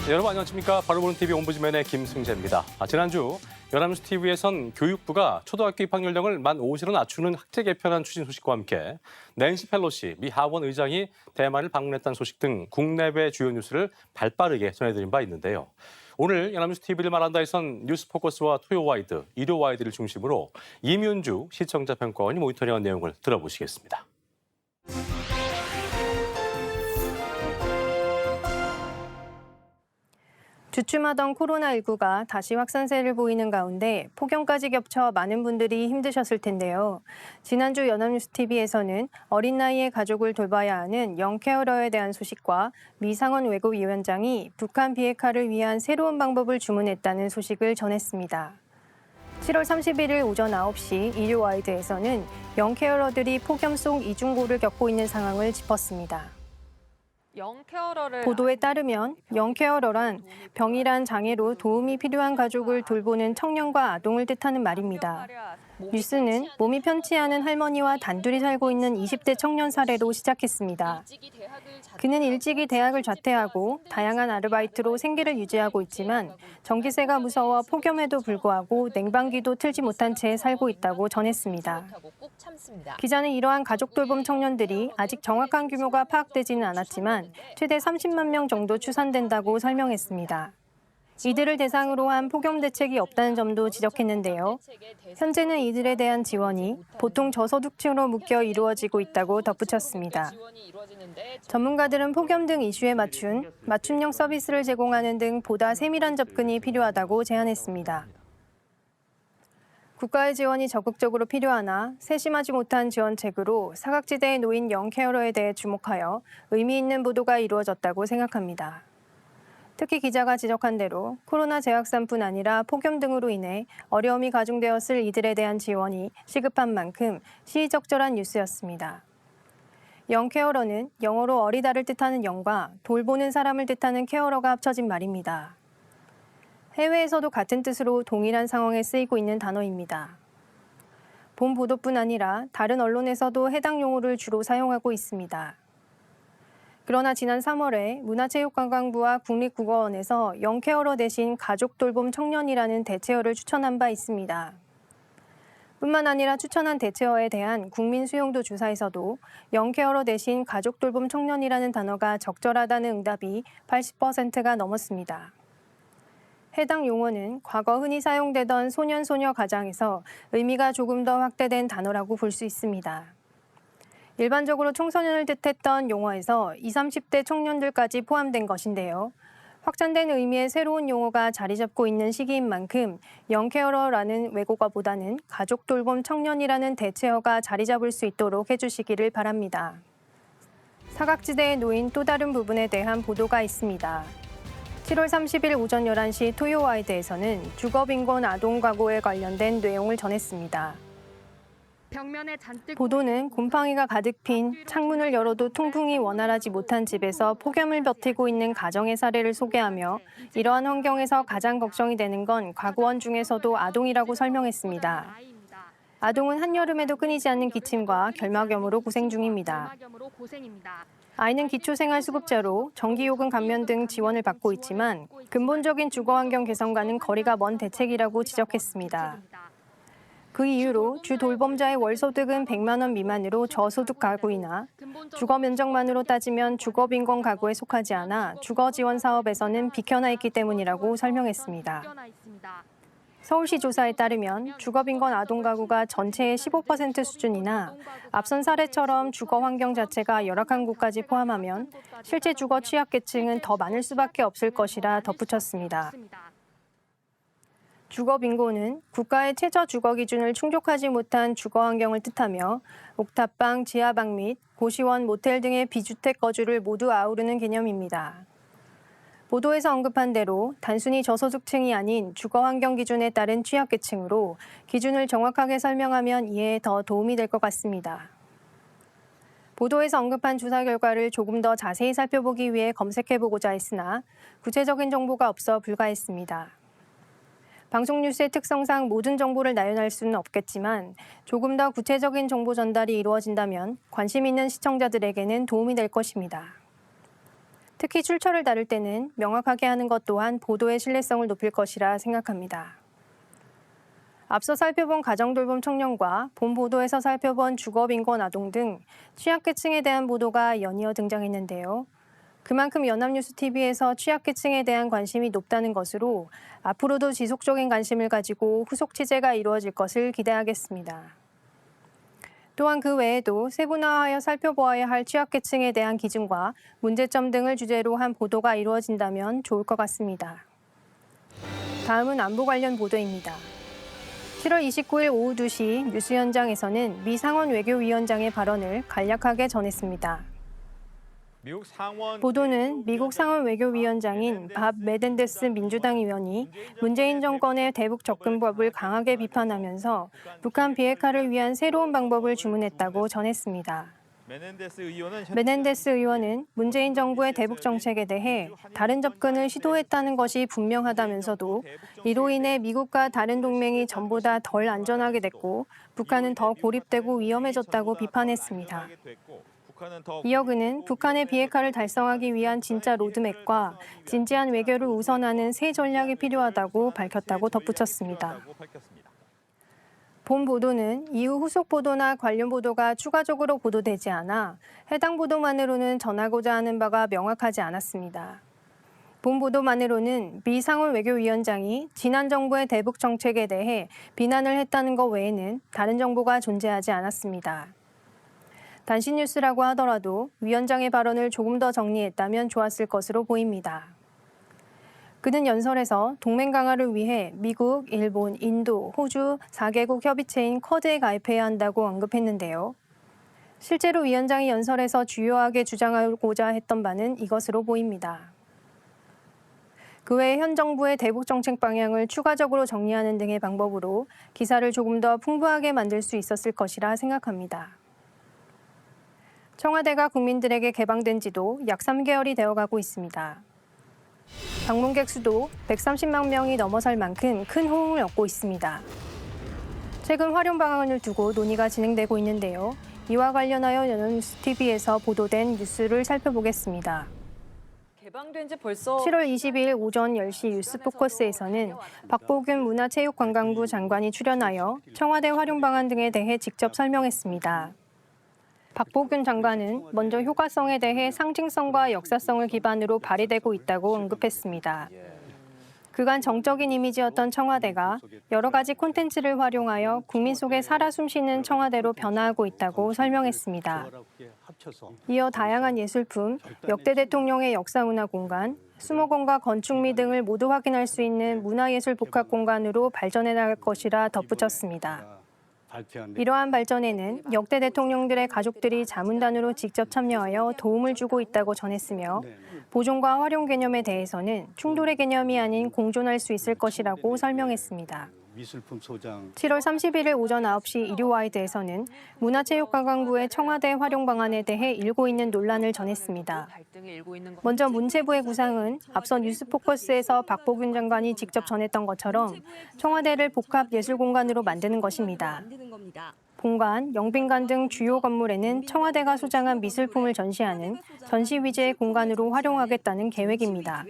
여러분 안녕하십니까? 바로보는 TV 옴부즈맨의 김승재입니다. 지난주 연합뉴스 TV에선 교육부가 초등학교 입학 연령을 만 5세로 낮추는 학제 개편안 추진 소식과 함께 낸시 펠로시 미 하원 의장이 대만을 방문했다는 소식 등 국내외 주요 뉴스를 발빠르게 전해드린 바 있는데요. 오늘 연합뉴스 TV를 말한다에선 뉴스포커스와 토요와이드, 일요와이드를 중심으로 이윤주 시청자 평가원이 모니터링한 내용을 들어보시겠습니다. 주춤하던 코로나19가 다시 확산세를 보이는 가운데 폭염까지 겹쳐 많은 분들이 힘드셨을 텐데요. 지난주 연합뉴스 TV에서는 어린 나이에 가족을 돌봐야 하는 영케어러에 대한 소식과 미상원 외교위원장이 북한 비핵화를 위한 새로운 방법을 주문했다는 소식을 전했습니다. 7월 31일 오전 9시 일요와이드에서는 영케어러들이 폭염 속 이중고를 겪고 있는 상황을 짚었습니다. 보도에 따르면 영케어러란 병이란 장애로 도움이 필요한 가족을 돌보는 청년과 아동을 뜻하는 말입니다. 뉴스는 몸이 편치 않은 할머니와 단둘이 살고 있는 20대 청년 사례로 시작했습니다. 그는 일찍이 대학을 자퇴하고 다양한 아르바이트로 생계를 유지하고 있지만 전기세가 무서워 폭염에도 불구하고 냉방기도 틀지 못한 채 살고 있다고 전했습니다. 기자는 이러한 가족 돌봄 청년들이 아직 정확한 규모가 파악되지는 않았지만 최대 30만 명 정도 추산된다고 설명했습니다. 이들을 대상으로 한 폭염 대책이 없다는 점도 지적했는데요. 현재는 이들에 대한 지원이 보통 저소득층으로 묶여 이루어지고 있다고 덧붙였습니다. 전문가들은 폭염 등 이슈에 맞춤형 서비스를 제공하는 등 보다 세밀한 접근이 필요하다고 제안했습니다. 국가의 지원이 적극적으로 필요하나 세심하지 못한 지원책으로 사각지대에 놓인 영케어러에 대해 주목하여 의미 있는 보도가 이루어졌다고 생각합니다. 특히 기자가 지적한 대로 코로나 재확산뿐 아니라 폭염 등으로 인해 어려움이 가중되었을 이들에 대한 지원이 시급한 만큼 시의적절한 뉴스였습니다. 영케어러는 영어로 어리다를 뜻하는 영과 돌보는 사람을 뜻하는 케어러가 합쳐진 말입니다. 해외에서도 같은 뜻으로 동일한 상황에 쓰이고 있는 단어입니다. 본 보도뿐 아니라 다른 언론에서도 해당 용어를 주로 사용하고 있습니다. 그러나 지난 3월에 문화체육관광부와 국립국어원에서 영케어러 대신 가족 돌봄 청년이라는 대체어를 추천한 바 있습니다. 뿐만 아니라 추천한 대체어에 대한 국민 수용도 조사에서도 영케어러 대신 가족 돌봄 청년이라는 단어가 적절하다는 응답이 80%가 넘었습니다. 해당 용어는 과거 흔히 사용되던 소년, 소녀 가장에서 의미가 조금 더 확대된 단어라고 볼 수 있습니다. 일반적으로 청소년을 뜻했던 용어에서 20, 30대 청년들까지 포함된 것인데요. 확장된 의미의 새로운 용어가 자리 잡고 있는 시기인 만큼 영케어러라는 외국어보다는 가족 돌봄 청년이라는 대체어가 자리 잡을 수 있도록 해주시기를 바랍니다. 사각지대에 놓인 또 다른 부분에 대한 보도가 있습니다. 7월 30일 오전 11시 토요와이드에서는 주거빈곤 아동 가구에 관련된 내용을 전했습니다. 보도는 곰팡이가 가득 핀 창문을 열어도 통풍이 원활하지 못한 집에서 폭염을 버티고 있는 가정의 사례를 소개하며 이러한 환경에서 가장 걱정이 되는 건 가구원 중에서도 아동이라고 설명했습니다. 아동은 한여름에도 끊이지 않는 기침과 결막염으로 고생 중입니다. 아이는 기초생활수급자로 전기요금 감면 등 지원을 받고 있지만 근본적인 주거환경 개선과는 거리가 먼 대책이라고 지적했습니다. 그 이유로 주 돌봄자의 월소득은 100만 원 미만으로 저소득 가구이나 주거 면적만으로 따지면 주거빈곤 가구에 속하지 않아 주거지원 사업에서는 비켜나 있기 때문이라고 설명했습니다. 서울시 조사에 따르면 주거빈곤 아동 가구가 전체의 15% 수준이나 앞선 사례처럼 주거 환경 자체가 열악한 곳까지 포함하면 실제 주거 취약계층은 더 많을 수밖에 없을 것이라 덧붙였습니다. 주거빈곤은 국가의 최저 주거 기준을 충족하지 못한 주거 환경을 뜻하며 옥탑방, 지하방 및 고시원, 모텔 등의 비주택 거주를 모두 아우르는 개념입니다. 보도에서 언급한 대로 단순히 저소득층이 아닌 주거 환경 기준에 따른 취약계층으로 기준을 정확하게 설명하면 이해에 더 도움이 될 것 같습니다. 보도에서 언급한 조사 결과를 조금 더 자세히 살펴보기 위해 검색해보고자 했으나 구체적인 정보가 없어 불가했습니다. 방송 뉴스의 특성상 모든 정보를 나열할 수는 없겠지만 조금 더 구체적인 정보 전달이 이루어진다면 관심 있는 시청자들에게는 도움이 될 것입니다. 특히 출처를 다룰 때는 명확하게 하는 것 또한 보도의 신뢰성을 높일 것이라 생각합니다. 앞서 살펴본 가정돌봄 청년과 본 보도에서 살펴본 주거빈권 아동 등 취약계층에 대한 보도가 연이어 등장했는데요. 그만큼 연합뉴스TV에서 취약계층에 대한 관심이 높다는 것으로 앞으로도 지속적인 관심을 가지고 후속 취재가 이루어질 것을 기대하겠습니다. 또한 그 외에도 세분화하여 살펴보아야 할 취약계층에 대한 기준과 문제점 등을 주제로 한 보도가 이루어진다면 좋을 것 같습니다. 다음은 안보 관련 보도입니다. 7월 29일 오후 2시 뉴스 현장에서는 미 상원 외교위원장의 발언을 간략하게 전했습니다. 보도는 미국 상원 외교위원장인 밥 메넨데스 민주당 의원이 문재인 정권의 대북 접근법을 강하게 비판하면서 북한 비핵화를 위한 새로운 방법을 주문했다고 전했습니다. 메넨데스 의원은 문재인 정부의 대북 정책에 대해 다른 접근을 시도했다는 것이 분명하다면서도 이로 인해 미국과 다른 동맹이 전보다 덜 안전하게 됐고 북한은 더 고립되고 위험해졌다고 비판했습니다. 이어 그는 북한의 비핵화를 달성하기 위한 진짜 로드맵과 진지한 외교를 우선하는 새 전략이 필요하다고 밝혔다고 덧붙였습니다. 본 보도는 이후 후속 보도나 관련 보도가 추가적으로 보도되지 않아 해당 보도만으로는 전하고자 하는 바가 명확하지 않았습니다. 본 보도만으로는 미 상원 외교위원장이 지난 정부의 대북 정책에 대해 비난을 했다는 것 외에는 다른 정보가 존재하지 않았습니다. 단신 뉴스라고 하더라도 위원장의 발언을 조금 더 정리했다면 좋았을 것으로 보입니다. 그는 연설에서 동맹 강화를 위해 미국, 일본, 인도, 호주 4개국 협의체인 쿼드에 가입해야 한다고 언급했는데요. 실제로 위원장이 연설에서 주요하게 주장하고자 했던 바는 이것으로 보입니다. 그 외 현 정부의 대북 정책 방향을 추가적으로 정리하는 등의 방법으로 기사를 조금 더 풍부하게 만들 수 있었을 것이라 생각합니다. 청와대가 국민들에게 개방된 지도 약 3개월이 되어가고 있습니다. 방문객 수도 130만 명이 넘어설 만큼 큰 호응을 얻고 있습니다. 최근 활용 방안을 두고 논의가 진행되고 있는데요. 이와 관련하여 연합뉴스TV에서 보도된 뉴스를 살펴보겠습니다. 개방된 지 벌써 7월 22일 오전 10시 뉴스포커스에서는 박보균 문화체육관광부 장관이 출연하여 청와대 활용 방안 등에 대해 직접 설명했습니다. 박보균 장관은 먼저 효과성에 대해 상징성과 역사성을 기반으로 발휘되고 있다고 언급했습니다. 그간 정적인 이미지였던 청와대가 여러 가지 콘텐츠를 활용하여 국민 속에 살아 숨쉬는 청와대로 변화하고 있다고 설명했습니다. 이어 다양한 예술품, 역대 대통령의 역사문화 공간, 수목원과 건축미 등을 모두 확인할 수 있는 문화예술 복합 공간으로 발전해 나갈 것이라 덧붙였습니다. 이러한 발전에는 역대 대통령들의 가족들이 자문단으로 직접 참여하여 도움을 주고 있다고 전했으며 보존과 활용 개념에 대해서는 충돌의 개념이 아닌 공존할 수 있을 것이라고 설명했습니다. 7월 31일 오전 9시 일요와이드에서는 문화체육관광부의 청와대 활용 방안에 대해 일고 있는 논란을 전했습니다. 먼저 문체부의 구상은 앞서 뉴스포커스에서 박보균 장관이 직접 전했던 것처럼 청와대를 복합 예술 공간으로 만드는 것입니다. 본관, 영빈관 등 주요 건물에는 청와대가 소장한 미술품을 전시하는 전시 위주의 공간으로 활용하겠다는 계획입니다.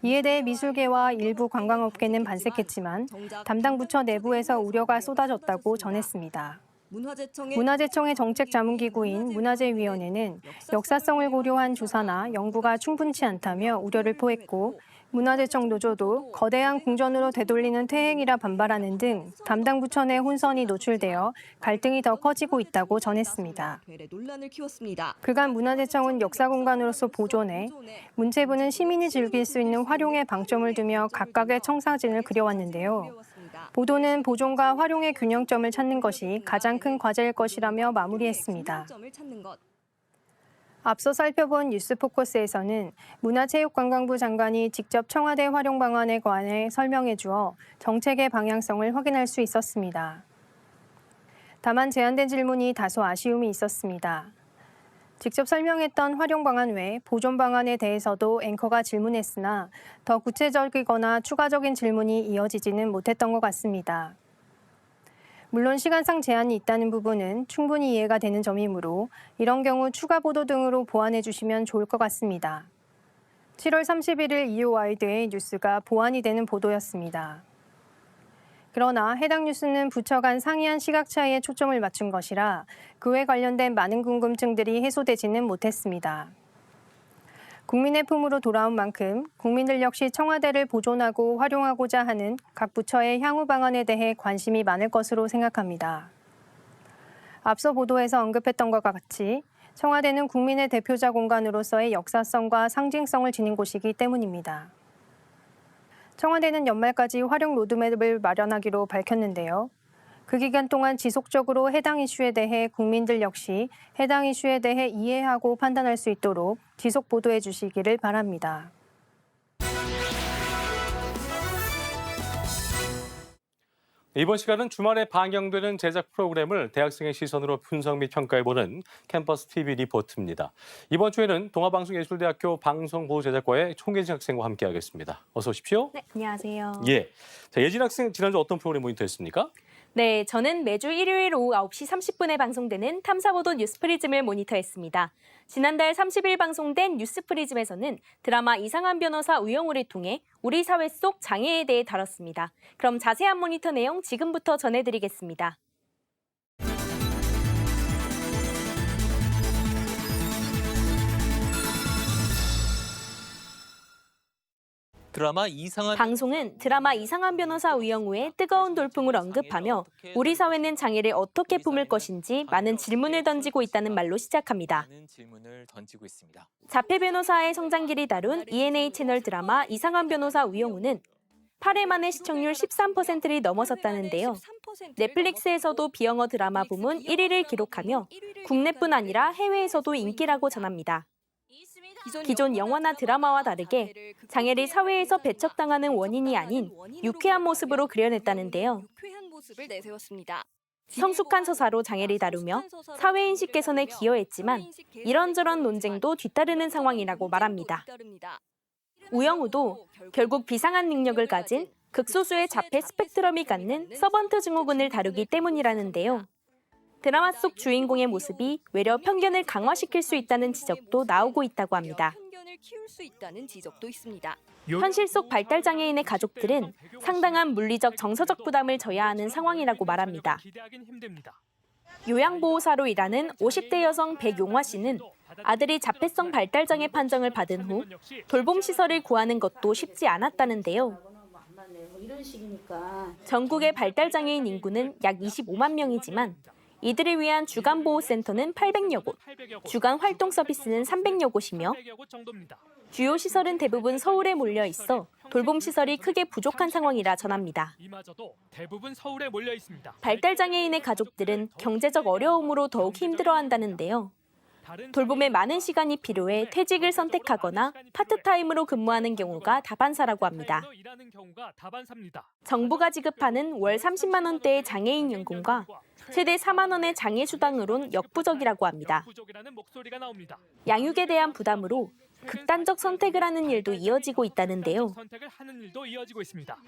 이에 대해 미술계와 일부 관광업계는 반색했지만 담당 부처 내부에서 우려가 쏟아졌다고 전했습니다. 문화재청의 정책자문기구인 문화재위원회는 역사성을 고려한 조사나 연구가 충분치 않다며 우려를 표했고 문화재청 노조도 거대한 궁전으로 되돌리는 퇴행이라 반발하는 등 담당 부처 내 혼선이 노출되어 갈등이 더 커지고 있다고 전했습니다. 그간 문화재청은 역사공간으로서 보존해 문체부는 시민이 즐길 수 있는 활용에 방점을 두며 각각의 청사진을 그려왔는데요. 보도는 보존과 활용의 균형점을 찾는 것이 가장 큰 과제일 것이라며 마무리했습니다. 앞서 살펴본 뉴스포커스에서는 문화체육관광부 장관이 직접 청와대 활용 방안에 관해 설명해 주어 정책의 방향성을 확인할 수 있었습니다. 다만 제한된 질문이 다소 아쉬움이 있었습니다. 직접 설명했던 활용 방안 외 보존 방안에 대해서도 앵커가 질문했으나 더 구체적이거나 추가적인 질문이 이어지지는 못했던 것 같습니다. 물론 시간상 제한이 있다는 부분은 충분히 이해가 되는 점이므로 이런 경우 추가 보도 등으로 보완해 주시면 좋을 것 같습니다. 7월 31일 이오와이드의 뉴스가 보완이 되는 보도였습니다. 그러나 해당 뉴스는 부처 간 상이한 시각 차이에 초점을 맞춘 것이라 그에 관련된 많은 궁금증들이 해소되지는 못했습니다. 국민의 품으로 돌아온 만큼 국민들 역시 청와대를 보존하고 활용하고자 하는 각 부처의 향후 방안에 대해 관심이 많을 것으로 생각합니다. 앞서 보도에서 언급했던 것과 같이 청와대는 국민의 대표자 공간으로서의 역사성과 상징성을 지닌 곳이기 때문입니다. 청와대는 연말까지 활용 로드맵을 마련하기로 밝혔는데요. 그 기간 동안 지속적으로 해당 이슈에 대해 국민들 역시 해당 이슈에 대해 이해하고 판단할 수 있도록 지속 보도해 주시기를 바랍니다. 이번 시간은 주말에 방영되는 제작 프로그램을 대학생의 시선으로 분석 및 평가해보는 캠퍼스 TV 리포트입니다. 이번 주에는 동아방송예술대학교 방송보도제작과의 총예진 학생과 함께하겠습니다. 어서 오십시오. 네, 안녕하세요. 예. 자, 예진 학생 지난주 어떤 프로그램 모니터했습니까? 네, 저는 매주 일요일 오후 9시 30분에 방송되는 탐사보도 뉴스프리즘을 모니터했습니다. 지난달 30일 방송된 뉴스프리즘에서는 드라마 이상한 변호사 우영우를 통해 우리 사회 속 장애에 대해 다뤘습니다. 그럼 자세한 모니터 내용 지금부터 전해드리겠습니다. 방송은 드라마 이상한 변호사 우영우의 뜨거운 돌풍을 언급하며 우리 사회는 장애를 어떻게 품을 것인지 많은 질문을 던지고 있다는 말로 시작합니다. 자폐 변호사의 성장기를 다룬 ENA 채널 드라마 이상한 변호사 우영우는 8회 만에 시청률 13%를 넘어섰다는데요. 넷플릭스에서도 비영어 드라마 부문 1위를 기록하며 국내뿐 아니라 해외에서도 인기라고 전합니다. 기존 영화나 드라마와 다르게 장애를 사회에서 배척당하는 원인이 아닌 유쾌한 모습으로 그려냈다는데요. 성숙한 서사로 장애를 다루며 사회인식 개선에 기여했지만 이런저런 논쟁도 뒤따르는 상황이라고 말합니다. 우영우도 결국 비상한 능력을 가진 극소수의 자폐 스펙트럼이 갖는 서번트 증후군을 다루기 때문이라는데요. 드라마 속 주인공의 모습이 외려 편견을 강화시킬 수 있다는 지적도 나오고 있다고 합니다. 현실 속 발달장애인의 가족들은 상당한 물리적 정서적 부담을 져야 하는 상황이라고 말합니다. 요양보호사로 일하는 50대 여성 백용화 씨는 아들이 자폐성 발달장애 판정을 받은 후 돌봄 시설을 구하는 것도 쉽지 않았다는데요. 전국의 발달장애인 인구는 약 25만 명이지만 이들을 위한 주간보호센터는 800여 곳, 주간 활동 서비스는 300여 곳이며 주요 시설은 대부분 서울에 몰려 있어 돌봄 시설이 크게 부족한 상황이라 전합니다. 발달장애인의 가족들은 경제적 어려움으로 더욱 힘들어한다는데요. 돌봄에 많은 시간이 필요해 퇴직을 선택하거나 파트타임으로 근무하는 경우가 다반사라고 합니다. 정부가 지급하는 월 30만 원대의 장애인 연금과 최대 4만 원의 장애 수당으론 역부족이라고 합니다. 양육에 대한 부담으로 극단적 선택을 하는 일도 이어지고 있다는데요.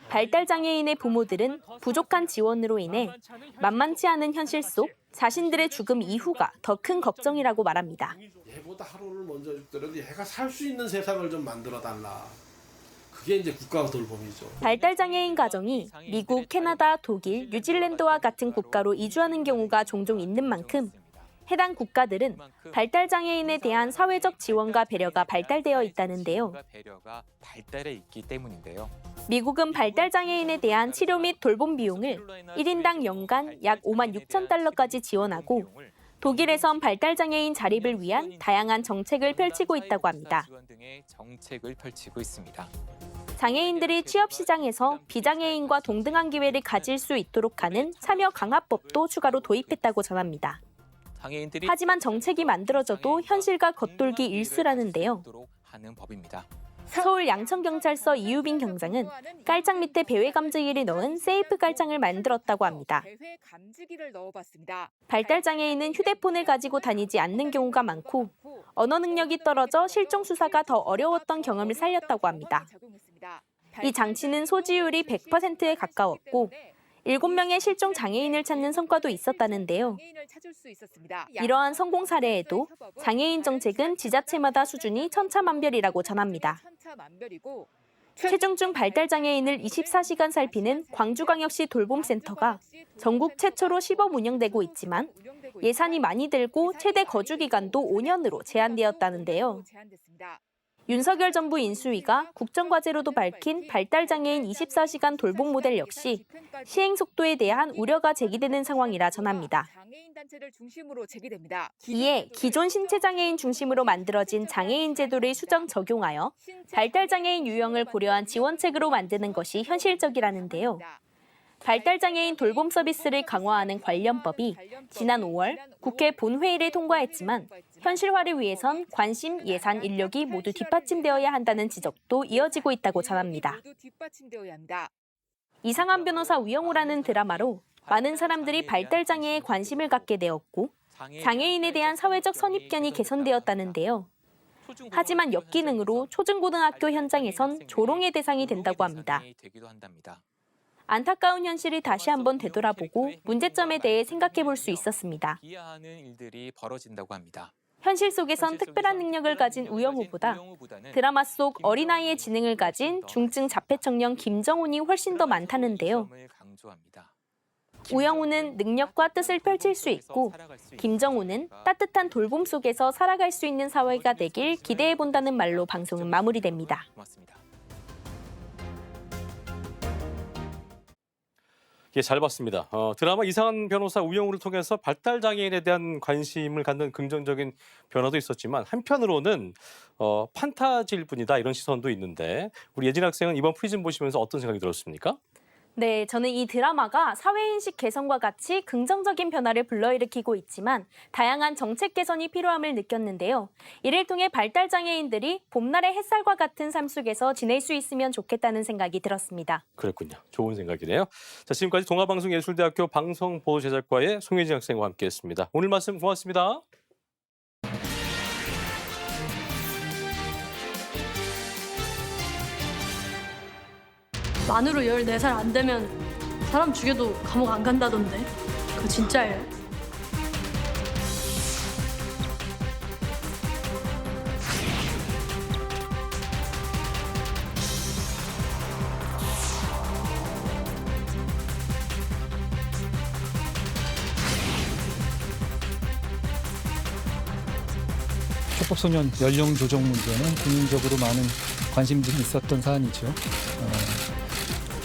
발달장애인의 부모들은 부족한 지원으로 인해 만만치 않은 현실 속 자신들의 죽음 이후가 더 큰 걱정이라고 말합니다. 얘보다 하루를 먼저 죽더라도 얘가 살 수 있는 세상을 좀 만들어달라. 그게 이제 국가 돌봄이죠. 발달장애인 가정이 미국, 캐나다, 독일, 뉴질랜드와 같은 국가로 이주하는 경우가 종종 있는 만큼 해당 국가들은 발달장애인에 대한 사회적 지원과 배려가 발달되어 있다는데요. 미국은 발달장애인에 대한 치료 및 돌봄 비용을 1인당 연간 약 5만 6천 달러까지 지원하고 독일에선 발달장애인 자립을 위한 다양한 정책을 펼치고 있다고 합니다. 장애인들이 취업시장에서 비장애인과 동등한 기회를 가질 수 있도록 하는 참여 강화법도 추가로 도입했다고 전합니다. 하지만 정책이 만들어져도 현실과 겉돌기 일수라는데요. 서울 양천경찰서 이유빈 경장은 깔창 밑에 배회 감지기를 넣은 세이프 깔창을 만들었다고 합니다. 발달장애인은 휴대폰을 가지고 다니지 않는 경우가 많고 언어 능력이 떨어져 실종 수사가 더 어려웠던 경험을 살렸다고 합니다. 이 장치는 소지율이 100%에 가까웠고 7명의 실종 장애인을 찾는 성과도 있었다는데요. 이러한 성공 사례에도 장애인 정책은 지자체마다 수준이 천차만별이라고 전합니다. 최중증 발달장애인을 24시간 살피는 광주광역시 돌봄센터가 전국 최초로 시범 운영되고 있지만 예산이 많이 들고 최대 거주기간도 5년으로 제한되었다는데요. 윤석열 정부 인수위가 국정과제로도 밝힌 발달장애인 24시간 돌봄 모델 역시 시행 속도에 대한 우려가 제기되는 상황이라 전합니다. 이에 기존 신체장애인 중심으로 만들어진 장애인 제도를 수정 적용하여 발달장애인 유형을 고려한 지원책으로 만드는 것이 현실적이라는데요. 발달장애인 돌봄 서비스를 강화하는 관련법이 지난 5월 국회 본회의를 통과했지만 현실화를 위해선 관심, 예산, 인력이 모두 뒷받침되어야 한다는 지적도 이어지고 있다고 전합니다. 이상한 변호사 우영우라는 드라마로 많은 사람들이 발달장애에 관심을 갖게 되었고 장애인에 대한 사회적 선입견이 개선되었다는데요. 하지만 역기능으로 초중고등학교 현장에선 조롱의 대상이 된다고 합니다. 안타까운 현실을 다시 한번 되돌아보고 문제점에 대해 생각해 볼 수 있었습니다. 현실 속에선 특별한 능력을 가진 우영우보다 드라마 속 어린아이의 지능을 가진 중증 자폐청년 김정훈이 훨씬 더 많다는데요. 우영우는 능력과 뜻을 펼칠 수 있고 김정훈은 따뜻한 돌봄 속에서 살아갈 수 있는 사회가 되길 기대해 본다는 말로 방송은 마무리됩니다. 예, 잘 봤습니다. 드라마 이상한 변호사 우영우를 통해서 발달장애인에 대한 관심을 갖는 긍정적인 변화도 있었지만 한편으로는 판타지일 뿐이다 이런 시선도 있는데 우리 예진 학생은 이번 프리즘 보시면서 어떤 생각이 들었습니까? 네, 저는 이 드라마가 사회인식 개선과 같이 긍정적인 변화를 불러일으키고 있지만 다양한 정책 개선이 필요함을 느꼈는데요. 이를 통해 발달장애인들이 봄날의 햇살과 같은 삶 속에서 지낼 수 있으면 좋겠다는 생각이 들었습니다. 그랬군요. 좋은 생각이네요. 자, 지금까지 동아방송예술대학교 방송보도제작과의 송혜진 학생과 함께했습니다. 오늘 말씀 고맙습니다. 만으로 14살 안 되면 사람 죽여도 감옥 안 간다던데. 그거 진짜예요? 촉법소년 연령 조정 문제는 국민적으로 많은 관심이 있었던 사안이죠.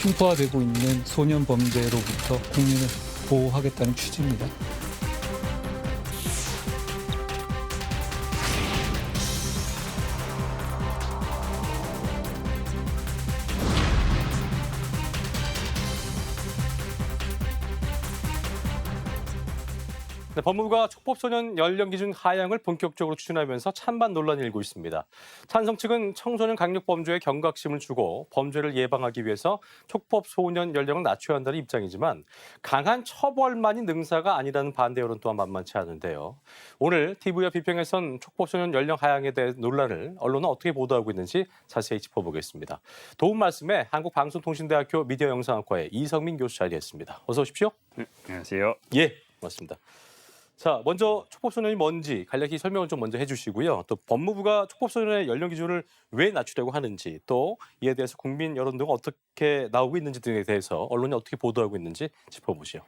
흉포화되고 있는 소년 범죄로부터 국민을 보호하겠다는 취지입니다. 네, 법무부가 촉법소년 연령 기준 하향을 본격적으로 추진하면서 찬반 논란이 일고 있습니다. 찬성 측은 청소년 강력범죄에 경각심을 주고 범죄를 예방하기 위해서 촉법소년 연령을 낮춰야 한다는 입장이지만 강한 처벌만이 능사가 아니라는 반대 여론 또한 만만치 않은데요. 오늘 TV와 비평에선 촉법소년 연령 하향에 대해 논란을 언론은 어떻게 보도하고 있는지 자세히 짚어보겠습니다. 도움 말씀에 한국방송통신대학교 미디어영상학과의 이성민 교수 자리했습니다. 어서 오십시오. 네, 안녕하세요. 예, 고맙습니다. 자, 먼저 촉법소년이 뭔지 간략히 설명을 좀 먼저 해주시고요. 또 법무부가 촉법소년의 연령 기준을 왜 낮추려고 하는지 또 이에 대해서 국민 여론 등은 어떻게 나오고 있는지 등에 대해서 언론이 어떻게 보도하고 있는지 짚어보시죠.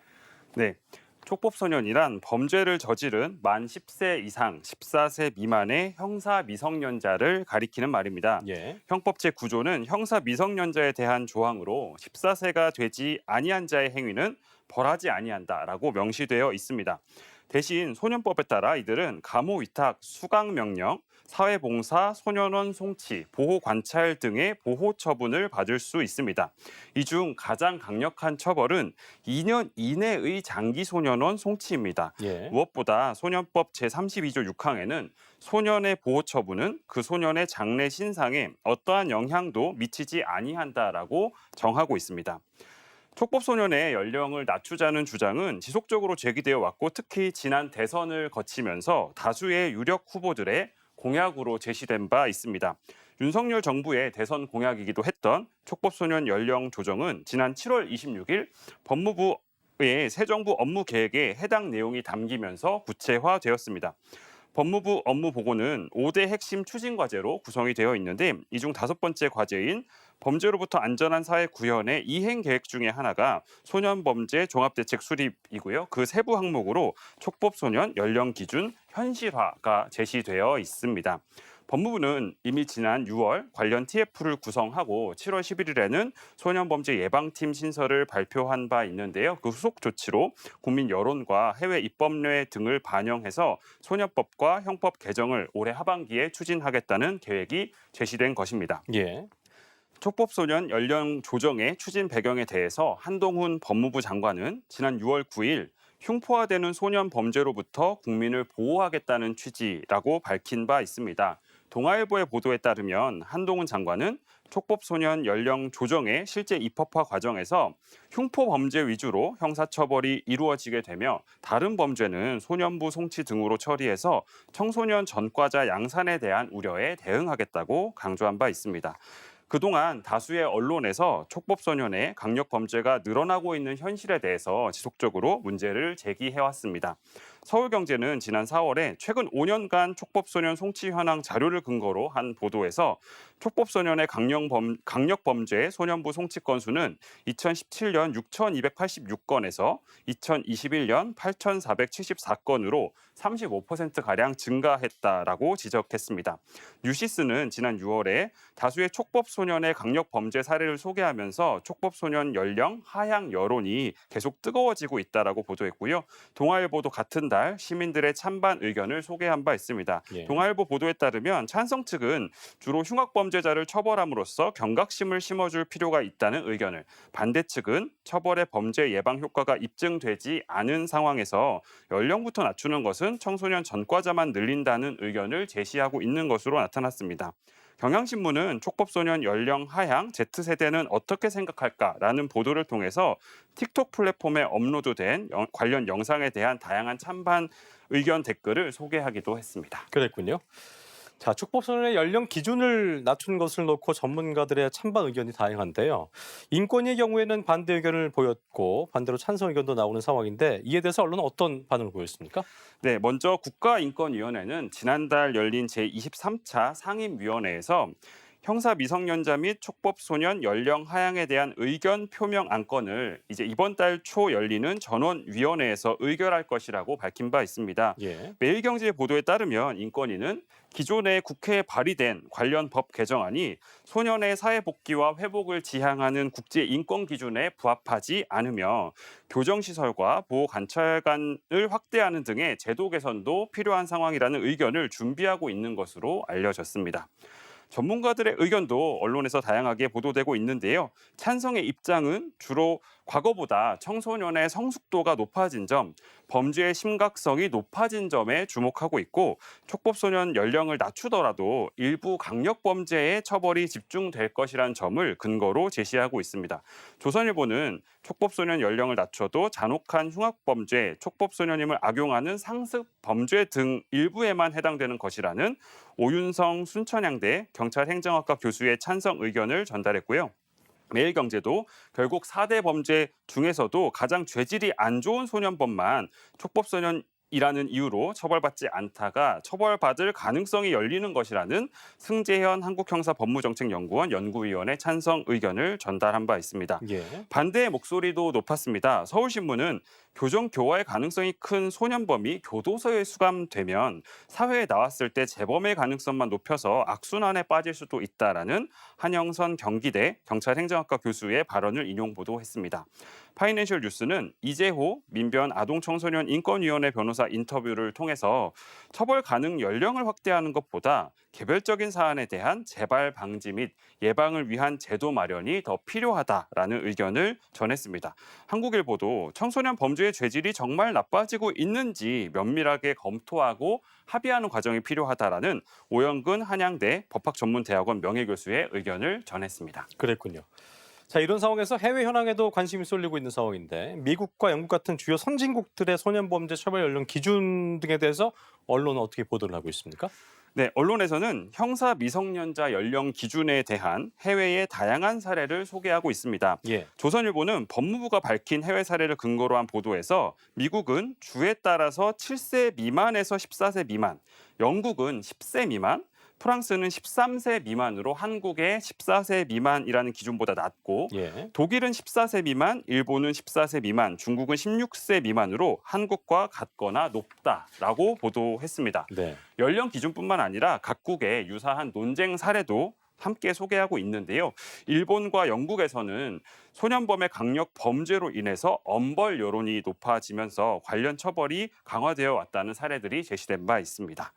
네, 촉법소년이란 범죄를 저지른 만 10세 이상 14세 미만의 형사 미성년자를 가리키는 말입니다. 예. 형법 제9조는 형사 미성년자에 대한 조항으로 14세가 되지 아니한 자의 행위는 벌하지 아니한다라고 명시되어 있습니다. 대신 소년법에 따라 이들은 감호 위탁, 수강 명령, 사회봉사, 소년원 송치, 보호 관찰 등의 보호 처분을 받을 수 있습니다. 이 중 가장 강력한 처벌은 2년 이내의 장기 소년원 송치입니다. 예. 무엇보다 소년법 제32조 6항에는 소년의 보호 처분은 그 소년의 장래 신상에 어떠한 영향도 미치지 아니한다라고 정하고 있습니다. 촉법소년의 연령을 낮추자는 주장은 지속적으로 제기되어 왔고 특히 지난 대선을 거치면서 다수의 유력 후보들의 공약으로 제시된 바 있습니다. 윤석열 정부의 대선 공약이기도 했던 촉법소년 연령 조정은 지난 7월 26일 법무부의 새 정부 업무 계획에 해당 내용이 담기면서 구체화되었습니다. 법무부 업무 보고는 5대 핵심 추진 과제로 구성이 되어 있는데 이 중 5번째 과제인 범죄로부터 안전한 사회 구현의 이행 계획 중에 하나가 소년범죄 종합대책 수립이고요. 그 세부 항목으로 촉법소년 연령 기준 현실화가 제시되어 있습니다. 법무부는 이미 지난 6월 관련 TF를 구성하고 7월 11일에는 소년범죄 예방팀 신설을 발표한 바 있는데요. 그 후속 조치로 국민 여론과 해외 입법례 등을 반영해서 소년법과 형법 개정을 올해 하반기에 추진하겠다는 계획이 제시된 것입니다. 예. 촉법소년 연령 조정의 추진 배경에 대해서 한동훈 법무부 장관은 지난 6월 9일 흉포화되는 소년 범죄로부터 국민을 보호하겠다는 취지라고 밝힌 바 있습니다. 동아일보의 보도에 따르면 한동훈 장관은 촉법소년 연령 조정의 실제 입법화 과정에서 흉포 범죄 위주로 형사처벌이 이루어지게 되며 다른 범죄는 소년부 송치 등으로 처리해서 청소년 전과자 양산에 대한 우려에 대응하겠다고 강조한 바 있습니다. 그동안 다수의 언론에서 촉법소년의 강력범죄가 늘어나고 있는 현실에 대해서 지속적으로 문제를 제기해왔습니다. 서울경제는 지난 4월에 최근 5년간 촉법소년 송치 현황 자료를 근거로 한 보도에서 촉법소년의 강력범죄 소년부 송치 건수는 2017년 6,286건에서 2021년 8,474건으로 35%가량 증가했다라고 지적했습니다. 뉴시스는 지난 6월에 다수의 촉법소년의 강력범죄 사례를 소개하면서 촉법소년 연령 하향 여론이 계속 뜨거워지고 있다라고 보도했고요. 동아일보도 같은 달 시민들의 찬반 의견을 소개한 바 있습니다. 예. 동아일보 보도에 따르면 찬성 측은 주로 흉악범죄자를 처벌함으로써 경각심을 심어줄 필요가 있다는 의견을, 반대 측은 처벌의 범죄 예방 효과가 입증되지 않은 상황에서 연령부터 낮추는 것은 청소년 전과자만 늘린다는 의견을 제시하고 있는 것으로 나타났습니다. 경향신문은 촉법소년 연령 하향 Z세대는 어떻게 생각할까라는 보도를 통해서 틱톡 플랫폼에 업로드된 관련 영상에 대한 다양한 찬반 의견 댓글을 소개하기도 했습니다. 그랬군요. 자, 촉법소년의 연령 기준을 낮춘 것을 놓고 전문가들의 찬반 의견이 다양한데요. 인권위의 경우에는 반대 의견을 보였고 반대로 찬성 의견도 나오는 상황인데 이에 대해서 언론은 어떤 반응을 보였습니까? 네, 먼저 국가인권위원회는 지난달 열린 제23차 상임위원회에서 형사 미성년자 및 촉법소년 연령 하향에 대한 의견 표명 안건을 이제 이번 달 초 열리는 전원위원회에서 의결할 것이라고 밝힌 바 있습니다. 예. 매일경제 보도에 따르면 인권위는 기존에 국회에 발의된 관련 법 개정안이 소년의 사회복귀와 회복을 지향하는 국제인권기준에 부합하지 않으며 교정시설과 보호관찰관을 확대하는 등의 제도 개선도 필요한 상황이라는 의견을 준비하고 있는 것으로 알려졌습니다. 전문가들의 의견도 언론에서 다양하게 보도되고 있는데요. 찬성의 입장은 주로 과거보다 청소년의 성숙도가 높아진 점, 범죄의 심각성이 높아진 점에 주목하고 있고 촉법소년 연령을 낮추더라도 일부 강력범죄의 처벌이 집중될 것이라는 점을 근거로 제시하고 있습니다. 조선일보는 촉법소년 연령을 낮춰도 잔혹한 흉악범죄, 촉법소년임을 악용하는 상습범죄 등 일부에만 해당되는 것이라는 오윤성 순천향대 경찰행정학과 교수의 찬성 의견을 전달했고요. 매일경제도 결국 4대 범죄 중에서도 가장 죄질이 안 좋은 소년범만 촉법소년이라는 이유로 처벌받지 않다가 처벌받을 가능성이 열리는 것이라는 승재현 한국형사법무정책연구원 연구위원의 찬성 의견을 전달한 바 있습니다. 예. 반대의 목소리도 높았습니다. 서울신문은 교정 교화의 가능성이 큰 소년범이 교도소에 수감되면 사회에 나왔을 때 재범의 가능성만 높여서 악순환에 빠질 수도 있다라는 한영선 경기대 경찰행정학과 교수의 발언을 인용 보도했습니다. 파이낸셜 뉴스는 이재호 민변 아동청소년 인권위원회 변호사 인터뷰를 통해서 처벌 가능 연령을 확대하는 것보다 개별적인 사안에 대한 재발 방지 및 예방을 위한 제도 마련이 더 필요하다라는 의견을 전했습니다. 한국일보도 청소년 범죄의 죄질이 정말 나빠지고 있는지 면밀하게 검토하고 합의하는 과정이 필요하다라는 오영근 한양대 법학전문대학원 명예교수의 의견을 전했습니다. 그랬군요. 자, 이런 상황에서 해외 현황에도 관심이 쏠리고 있는 상황인데 미국과 영국 같은 주요 선진국들의 소년범죄 처벌 연령 기준 등에 대해서 언론은 어떻게 보도를 하고 있습니까? 네, 언론에서는 형사 미성년자 연령 기준에 대한 해외의 다양한 사례를 소개하고 있습니다. 예. 조선일보는 법무부가 밝힌 해외 사례를 근거로 한 보도에서 미국은 주에 따라서 7세 미만에서 14세 미만, 영국은 10세 미만, 프랑스는 13세 미만으로 한국의 14세 미만이라는 기준보다 낮고 예. 독일은 14세 미만, 일본은 14세 미만, 중국은 16세 미만으로 한국과 같거나 높다라고 보도했습니다. 네. 연령 기준뿐만 아니라 각국의 유사한 논쟁 사례도 함께 소개하고 있는데요. 일본과 영국에서는 소년범의 강력 범죄로 인해서 엄벌 여론이 높아지면서 관련 처벌이 강화되어 왔다는 사례들이 제시된 바 있습니다.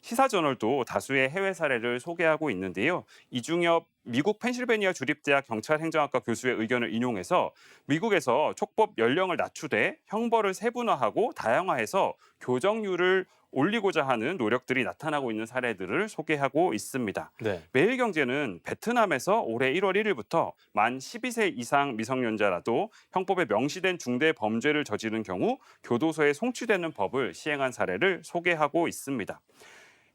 시사저널도 다수의 해외 사례를 소개하고 있는데요. 이중엽 미국 펜실베니아 주립대학 경찰행정학과 교수의 의견을 인용해서 미국에서 촉법 연령을 낮추되 형벌을 세분화하고 다양화해서 교정률을 올리고자 하는 노력들이 나타나고 있는 사례들을 소개하고 있습니다. 네. 매일경제는 베트남에서 올해 1월 1일부터 만 12세 이상 미성년자라도 형법에 명시된 중대 범죄를 저지른 경우 교도소에 송치되는 법을 시행한 사례를 소개하고 있습니다.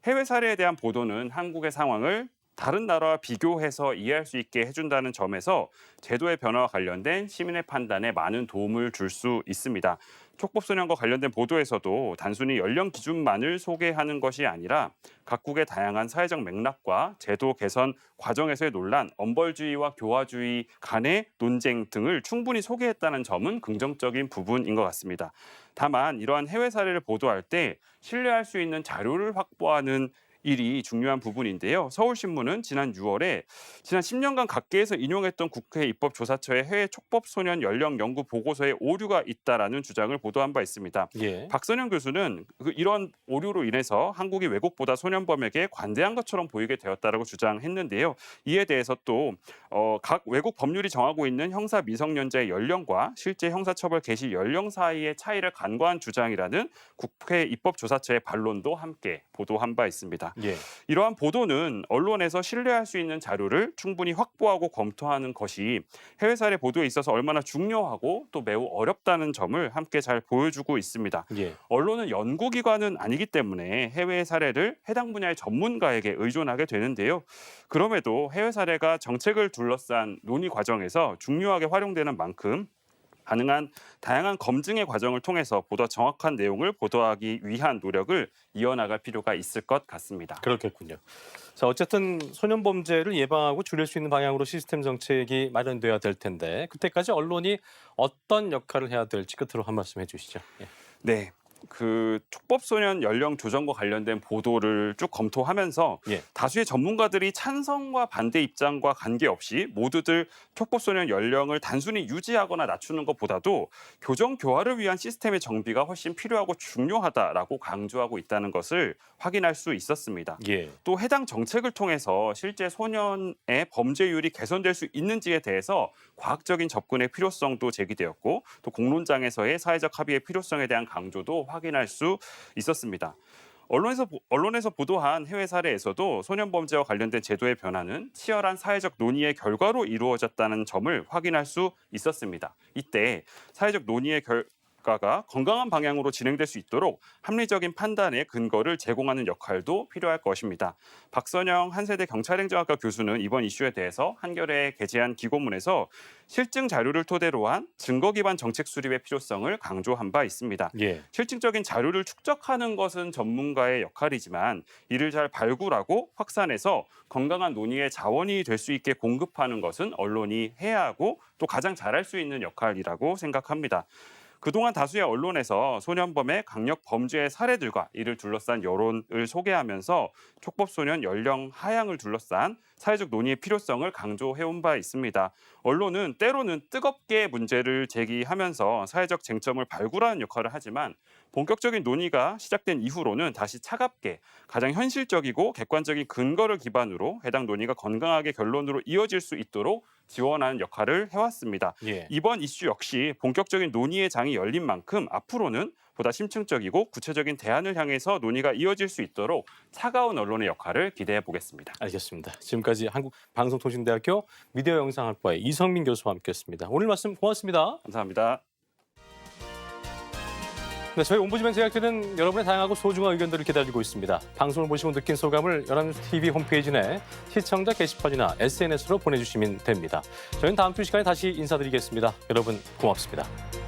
해외 사례에 대한 보도는 한국의 상황을 다른 나라와 비교해서 이해할 수 있게 해준다는 점에서 제도의 변화와 관련된 시민의 판단에 많은 도움을 줄 수 있습니다. 촉법소년과 관련된 보도에서도 단순히 연령 기준만을 소개하는 것이 아니라 각국의 다양한 사회적 맥락과 제도 개선 과정에서의 논란, 엄벌주의와 교화주의 간의 논쟁 등을 충분히 소개했다는 점은 긍정적인 부분인 것 같습니다. 다만 이러한 해외 사례를 보도할 때 신뢰할 수 있는 자료를 확보하는 일이 중요한 부분인데요. 서울신문은 지난 6월에 지난 10년간 각계에서 인용했던 국회 입법조사처의 해외 촉법소년 연령 연구 보고서에 오류가 있다라는 주장을 보도한 바 있습니다. 예. 박선영 교수는 이런 오류로 인해서 한국이 외국보다 소년범에게 관대한 것처럼 보이게 되었다라고 주장했는데요. 이에 대해서 또 각 외국 법률이 정하고 있는 형사 미성년자의 연령과 실제 형사처벌 개시 연령 사이의 차이를 간과한 주장이라는 국회 입법조사처의 반론도 함께 보도한 바 있습니다. 예. 이러한 보도는 언론에서 신뢰할 수 있는 자료를 충분히 확보하고 검토하는 것이 해외 사례 보도에 있어서 얼마나 중요하고 또 매우 어렵다는 점을 함께 잘 보여주고 있습니다. 예. 언론은 연구기관은 아니기 때문에 해외 사례를 해당 분야의 전문가에게 의존하게 되는데요. 그럼에도 해외 사례가 정책을 둘러싼 논의 과정에서 중요하게 활용되는 만큼 가능한 다양한 검증의 과정을 통해서 보다 정확한 내용을 보도하기 위한 노력을 이어나갈 필요가 있을 것 같습니다. 그렇겠군요. 자, 어쨌든 소년 범죄를 예방하고 줄일 수 있는 방향으로 시스템 정책이 마련돼야 될 텐데 그때까지 언론이 어떤 역할을 해야 될지 끝으로 한 말씀 해주시죠. 예. 네. 촉법소년 연령 조정과 관련된 보도를 쭉 검토하면서 예. 다수의 전문가들이 찬성과 반대 입장과 관계없이 모두들 촉법소년 연령을 단순히 유지하거나 낮추는 것보다도 교정 교화를 위한 시스템의 정비가 훨씬 필요하고 중요하다라고 강조하고 있다는 것을 확인할 수 있었습니다. 예. 또 해당 정책을 통해서 실제 소년의 범죄율이 개선될 수 있는지에 대해서 과학적인 접근의 필요성도 제기되었고 또 공론장에서의 사회적 합의의 필요성에 대한 강조도 확인할 수 있었습니다. 언론에서 보도한 해외 사례에서도 소년 범죄와 관련된 제도의 변화는 치열한 사회적 논의의 결과로 이루어졌다는 점을 확인할 수 있었습니다. 이때 사회적 논의의 결과가 건강한 방향으로 진행될 수 있도록 합리적인 판단의 근거를 제공하는 역할도 필요할 것입니다. 박선영 한세대 경찰행정학과 교수는 이번 이슈에 대해서 한겨레에 게재한 기고문에서 실증 자료를 토대로 한 증거 기반 정책 수립의 필요성을 강조한 바 있습니다. 예. 실증적인 자료를 축적하는 것은 전문가의 역할이지만 이를 잘 발굴하고 확산해서 건강한 논의의 자원이 될 수 있게 공급하는 것은 언론이 해야 하고 또 가장 잘할 수 있는 역할이라고 생각합니다. 그동안 다수의 언론에서 소년범의 강력 범죄의 사례들과 이를 둘러싼 여론을 소개하면서 촉법소년 연령 하향을 둘러싼 사회적 논의의 필요성을 강조해온 바 있습니다. 언론은 때로는 뜨겁게 문제를 제기하면서 사회적 쟁점을 발굴하는 역할을 하지만 본격적인 논의가 시작된 이후로는 다시 차갑게 가장 현실적이고 객관적인 근거를 기반으로 해당 논의가 건강하게 결론으로 이어질 수 있도록 지원하는 역할을 해왔습니다. 예. 이번 이슈 역시 본격적인 논의의 장이 열린 만큼 앞으로는 보다 심층적이고 구체적인 대안을 향해서 논의가 이어질 수 있도록 차가운 언론의 역할을 기대해 보겠습니다. 알겠습니다. 지금까지 한국방송통신대학교 미디어 영상학과의 이성민 교수와 함께했습니다. 오늘 말씀 고맙습니다. 감사합니다. 네, 저희 옴부즈맨 제작진은 여러분의 다양하고 소중한 의견들을 기다리고 있습니다. 방송을 보시고 느낀 소감을 연합뉴스 TV 홈페이지 내 시청자 게시판이나 SNS로 보내주시면 됩니다. 저희는 다음 주 시간에 다시 인사드리겠습니다. 여러분 고맙습니다.